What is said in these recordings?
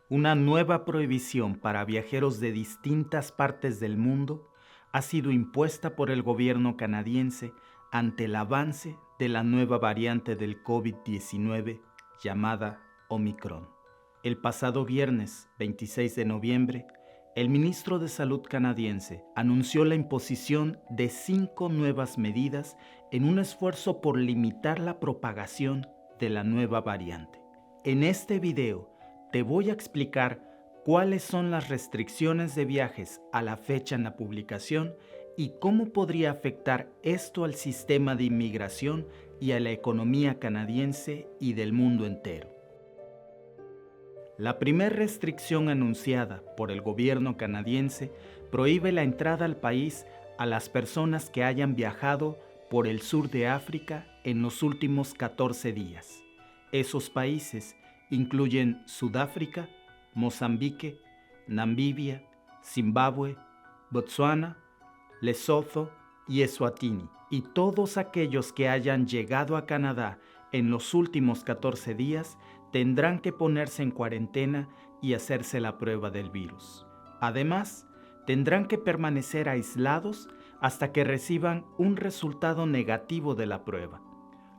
Una nueva prohibición para viajeros de distintas partes del mundo ha sido impuesta por el gobierno canadiense ante el avance de la nueva variante del COVID-19 llamada Omicron. El pasado viernes 26 de noviembre, el ministro de Salud canadiense anunció la imposición de 5 nuevas medidas en un esfuerzo por limitar la propagación de la nueva variante. En este video te voy a explicar cuáles son las restricciones de viajes a la fecha en la publicación y cómo podría afectar esto al sistema de inmigración y a la economía canadiense y del mundo entero. La primera restricción anunciada por el gobierno canadiense prohíbe la entrada al país a las personas que hayan viajado por el sur de África en los últimos 14 días. Esos países incluyen Sudáfrica, Mozambique, Namibia, Zimbabue, Botsuana, Lesotho y Eswatini, y todos aquellos que hayan llegado a Canadá en los últimos 14 días tendrán que ponerse en cuarentena y hacerse la prueba del virus. Además, tendrán que permanecer aislados hasta que reciban un resultado negativo de la prueba.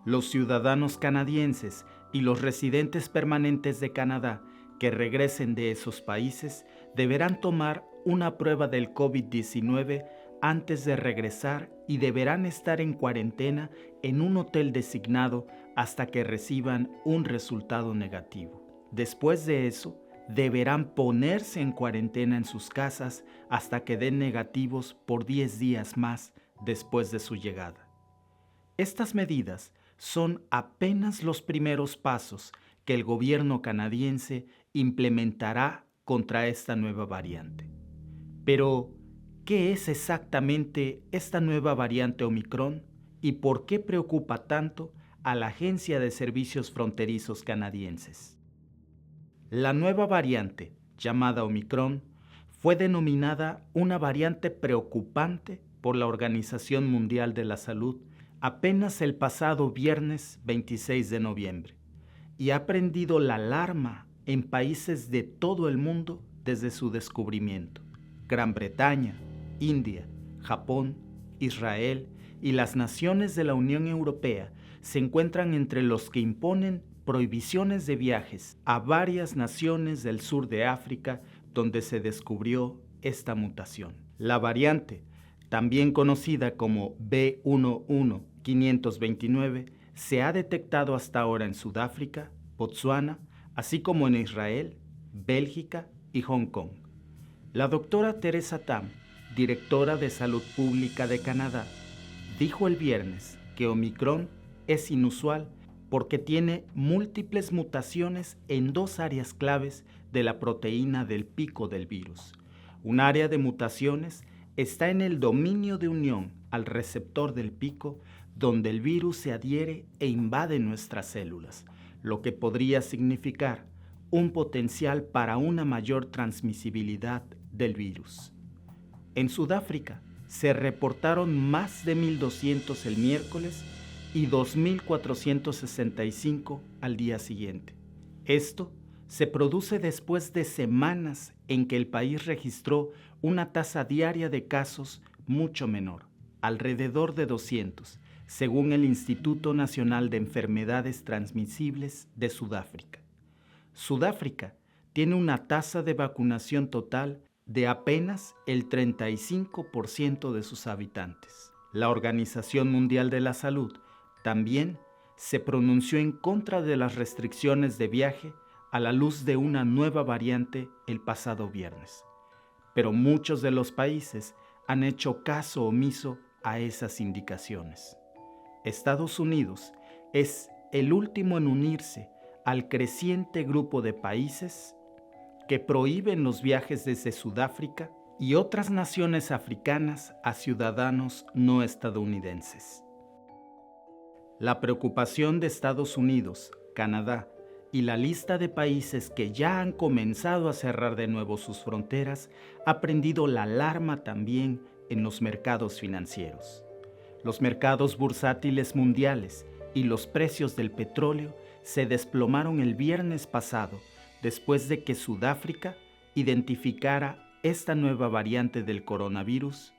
Los ciudadanos canadienses y los residentes permanentes de Canadá que regresen de esos países deberán tomar una prueba del COVID-19 antes de regresar y deberán estar en cuarentena en un hotel designado hasta que reciban un resultado negativo. Después de eso, deberán ponerse en cuarentena en sus casas hasta que den negativos por 10 días más después de su llegada. Estas medidas son apenas los primeros pasos que el gobierno canadiense implementará contra esta nueva variante. Pero, ¿qué es exactamente esta nueva variante Omicron y por qué preocupa tanto a la Agencia de Servicios Fronterizos canadienses? La nueva variante, llamada Omicron, fue denominada una variante preocupante por la Organización Mundial de la Salud apenas el pasado viernes 26 de noviembre y ha prendido la alarma en países de todo el mundo desde su descubrimiento. Gran Bretaña, India, Japón, Israel y las naciones de la Unión Europea se encuentran entre los que imponen prohibiciones de viajes a varias naciones del sur de África donde se descubrió esta mutación. La variante, también conocida como B11-529, se ha detectado hasta ahora en Sudáfrica, Botsuana, así como en Israel, Bélgica y Hong Kong. La doctora Teresa Tam, directora de Salud Pública de Canadá, dijo el viernes que Omicron es inusual porque tiene múltiples mutaciones en 2 áreas claves de la proteína del pico del virus. Un área de mutaciones está en el dominio de unión al receptor del pico, donde el virus se adhiere e invade nuestras células, lo que podría significar un potencial para una mayor transmisibilidad del virus. En Sudáfrica se reportaron más de 1.200 el miércoles y 2.465 al día siguiente. Esto se produce después de semanas en que el país registró una tasa diaria de casos mucho menor, alrededor de 200, según el Instituto Nacional de Enfermedades Transmisibles de Sudáfrica. Sudáfrica tiene una tasa de vacunación total de apenas el 35% de sus habitantes. La Organización Mundial de la Salud también se pronunció en contra de las restricciones de viaje a la luz de una nueva variante el pasado viernes. Pero muchos de los países han hecho caso omiso a esas indicaciones. Estados Unidos es el último en unirse al creciente grupo de países que prohíben los viajes desde Sudáfrica y otras naciones africanas a ciudadanos no estadounidenses. La preocupación de Estados Unidos, Canadá y la lista de países que ya han comenzado a cerrar de nuevo sus fronteras ha prendido la alarma también en los mercados financieros. Los mercados bursátiles mundiales y los precios del petróleo se desplomaron el viernes pasado después de que Sudáfrica identificara esta nueva variante del coronavirus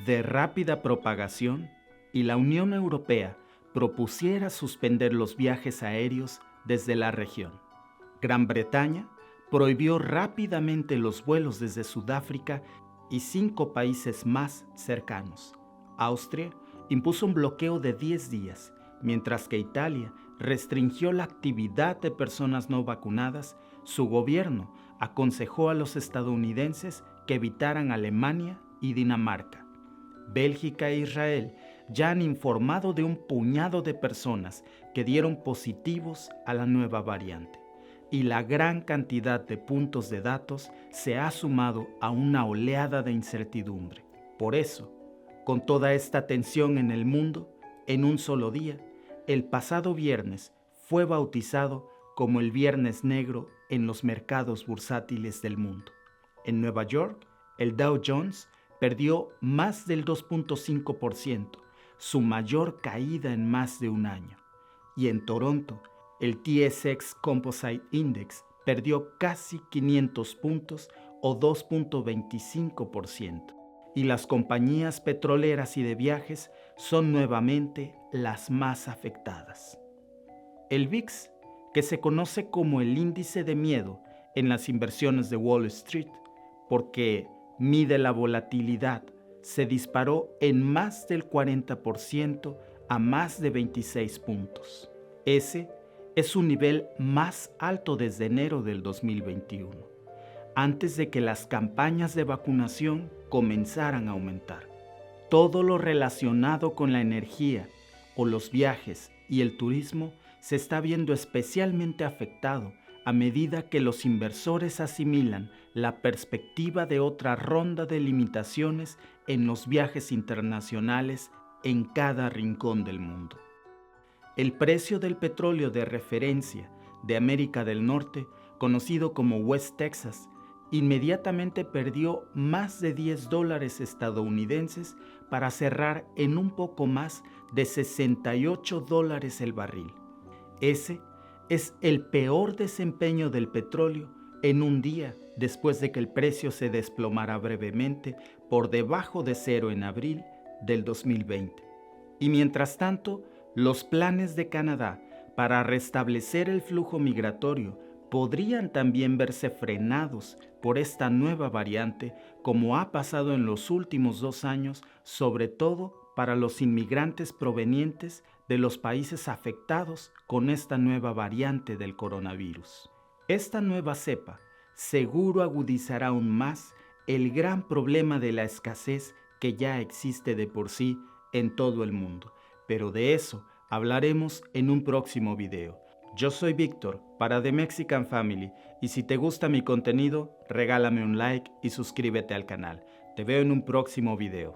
de rápida propagación y la Unión Europea propusiera suspender los viajes aéreos desde la región. Gran Bretaña prohibió rápidamente los vuelos desde Sudáfrica y 5 países más cercanos. Austria impuso un bloqueo de 10 días, mientras que Italia restringió la actividad de personas no vacunadas. Su gobierno aconsejó a los estadounidenses que evitaran Alemania y Dinamarca. Bélgica e Israel ya han informado de un puñado de personas que dieron positivos a la nueva variante, y la gran cantidad de puntos de datos se ha sumado a una oleada de incertidumbre. Por eso, con toda esta tensión en el mundo, en un solo día, el pasado viernes fue bautizado como el Viernes Negro en los mercados bursátiles del mundo. En Nueva York, el Dow Jones perdió más del 2.5%, su mayor caída en más de un año. Y en Toronto, el TSX Composite Index perdió casi 500 puntos o 2.25%. Y las compañías petroleras y de viajes son nuevamente las más afectadas. El VIX, que se conoce como el índice de miedo en las inversiones de Wall Street, porque mide la volatilidad, se disparó en más del 40% a más de 26 puntos. Ese es su nivel más alto desde enero del 2021, antes de que las campañas de vacunación comenzaran a aumentar. Todo lo relacionado con la energía o los viajes y el turismo se está viendo especialmente afectado a medida que los inversores asimilan la perspectiva de otra ronda de limitaciones en los viajes internacionales en cada rincón del mundo. El precio del petróleo de referencia de América del Norte, conocido como West Texas, inmediatamente perdió más de $10 estadounidenses para cerrar en un poco más de $68 el barril. Ese es el peor desempeño del petróleo en un día después de que el precio se desplomara brevemente por debajo de cero en abril del 2020. Y mientras tanto, los planes de Canadá para restablecer el flujo migratorio podrían también verse frenados por esta nueva variante, como ha pasado en los últimos 2 años, sobre todo para los inmigrantes provenientes de los países afectados con esta nueva variante del coronavirus. Esta nueva cepa seguro agudizará aún más el gran problema de la escasez que ya existe de por sí en todo el mundo, pero de eso hablaremos en un próximo video. Yo soy Víctor para The Mexican Family y si te gusta mi contenido, regálame un like y suscríbete al canal. Te veo en un próximo video.